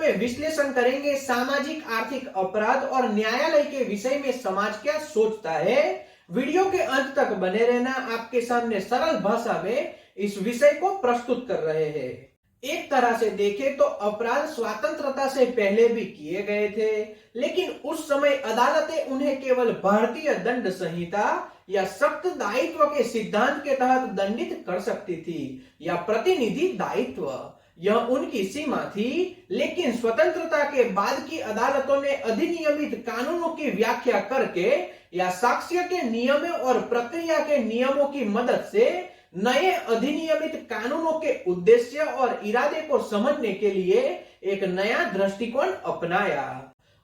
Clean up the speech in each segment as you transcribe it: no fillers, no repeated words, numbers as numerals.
में विश्लेषण करेंगे सामाजिक आर्थिक अपराध और न्यायालय के विषय में समाज क्या सोचता है। वीडियो के अंत तक बने रहना, आपके सामने सरल भाषा में इस विषय को प्रस्तुत कर रहे हैं। एक तरह से देखें तो अपराध स्वतंत्रता से पहले भी किए गए थे, लेकिन उस समय अदालतें उन्हें केवल भारतीय दंड संहिता या सख्त दायित्व के सिद्धांत के तहत दंडित कर सकती थी या प्रतिनिधि दायित्व, यह उनकी सीमा थी। लेकिन स्वतंत्रता के बाद की अदालतों ने अधिनियमित कानूनों की व्याख्या करके या साक्ष्य के नियमों और प्रक्रिया के नियमों की मदद से नए अधिनियमित कानूनों के उद्देश्य और इरादे को समझने के लिए एक नया दृष्टिकोण अपनाया।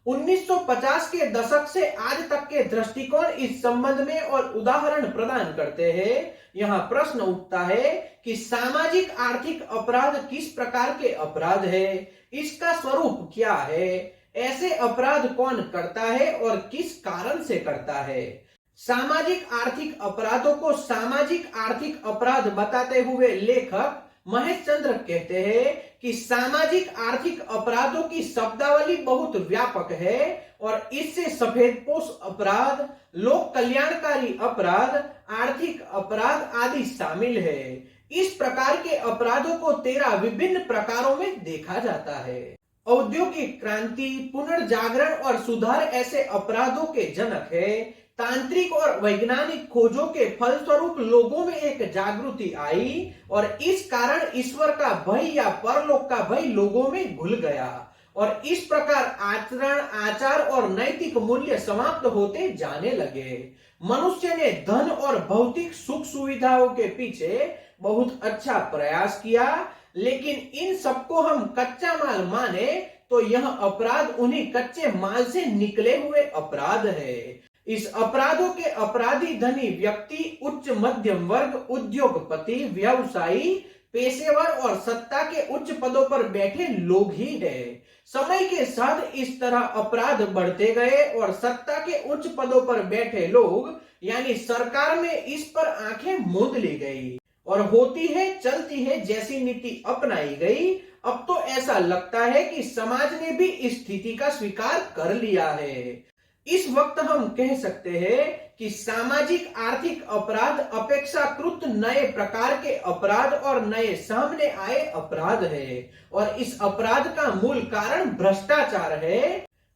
1950 के दशक से आज तक के दृष्टिकोण इस संबंध में और उदाहरण प्रदान करते हैं। यहाँ प्रश्न उठता है कि सामाजिक आर्थिक अपराध किस प्रकार के अपराध है, इसका स्वरूप क्या है, ऐसे अपराध कौन करता है और किस कारण से करता है। सामाजिक आर्थिक अपराधों को सामाजिक आर्थिक अपराध बताते हुए लेखक महेश चंद्र कहते हैं कि सामाजिक आर्थिक अपराधों की शब्दावली बहुत व्यापक है और इससे सफेदपोश अपराध, लोक कल्याणकारी अपराध, आर्थिक अपराध आदि शामिल है। इस प्रकार के अपराधों को 13 विभिन्न प्रकारों में देखा जाता है। औद्योगिक क्रांति, पुनर्जागरण और सुधार ऐसे अपराधों के जनक है। तांत्रिक और वैज्ञानिक खोजों के फलस्वरूप लोगों में एक जागृति आई और इस कारण ईश्वर का भय या परलोक का भय लोगों में घुल गया और इस प्रकार आचरण, आचार और नैतिक मूल्य समाप्त होते जाने लगे। मनुष्य ने धन और भौतिक सुख सुविधाओं के पीछे बहुत अच्छा प्रयास किया, लेकिन इन सबको हम कच्चा माल माने तो यह अपराध उन्हीं कच्चे माल से निकले हुए अपराध है। इस अपराधों के अपराधी धनी व्यक्ति, उच्च मध्यम वर्ग, उद्योगपति, व्यवसायी, पेशेवर और सत्ता के उच्च पदों पर बैठे लोग ही हैं। समय के साथ इस तरह अपराध बढ़ते गए और सत्ता के उच्च पदों पर बैठे लोग यानी सरकार में इस पर आंखें मूंद ली गई और होती है चलती है जैसी नीति अपनाई गई। अब तो ऐसा लगता है कि समाज ने भी इस स्थिति का स्वीकार कर लिया है। इस वक्त हम कह सकते हैं कि सामाजिक आर्थिक अपराध अपेक्षाकृत नए प्रकार के अपराध और नए सामने आए अपराध है और इस अपराध का मूल कारण भ्रष्टाचार है।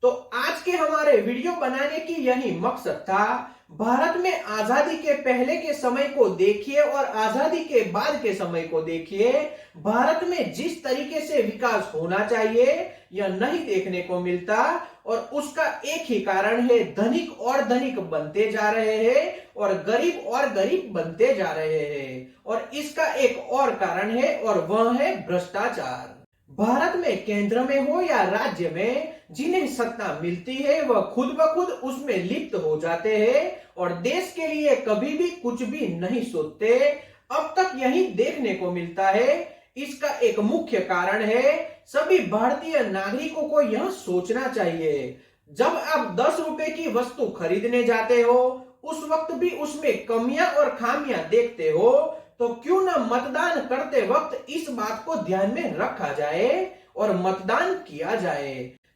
तो आज के हमारे वीडियो बनाने की यही मकसद था। भारत में आजादी के पहले के समय को देखिए और आजादी के बाद के समय को देखिए। भारत में जिस तरीके से विकास होना चाहिए यह नहीं देखने को मिलता और उसका एक ही कारण है, धनिक और धनिक बनते जा रहे हैं और गरीब बनते जा रहे हैं और इसका एक और कारण है और वह है भ्रष्टाचार। भारत में केंद्र में हो या राज्य में जिन्हें सत्ता मिलती है वह खुद ब खुद उसमें लिप्त हो जाते हैं और देश के लिए कभी भी कुछ भी नहीं सोचते। अब तक यही देखने को मिलता है। इसका एक मुख्य कारण है सभी भारतीय नागरिकों को यह सोचना चाहिए, जब आप 10 रुपए की वस्तु खरीदने जाते हो उस वक्त भी उसमें कमियां और खामियां देखते हो, तो क्यों न मतदान करते वक्त इस बात को ध्यान में रखा जाए और मतदान किया जाए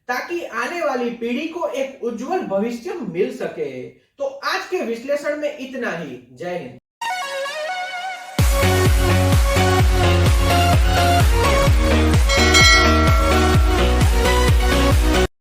ताकि आने वाली पीढ़ी को एक उज्जवल भविष्य मिल सके। तो आज के विश्लेषण में इतना ही। जय हिंद।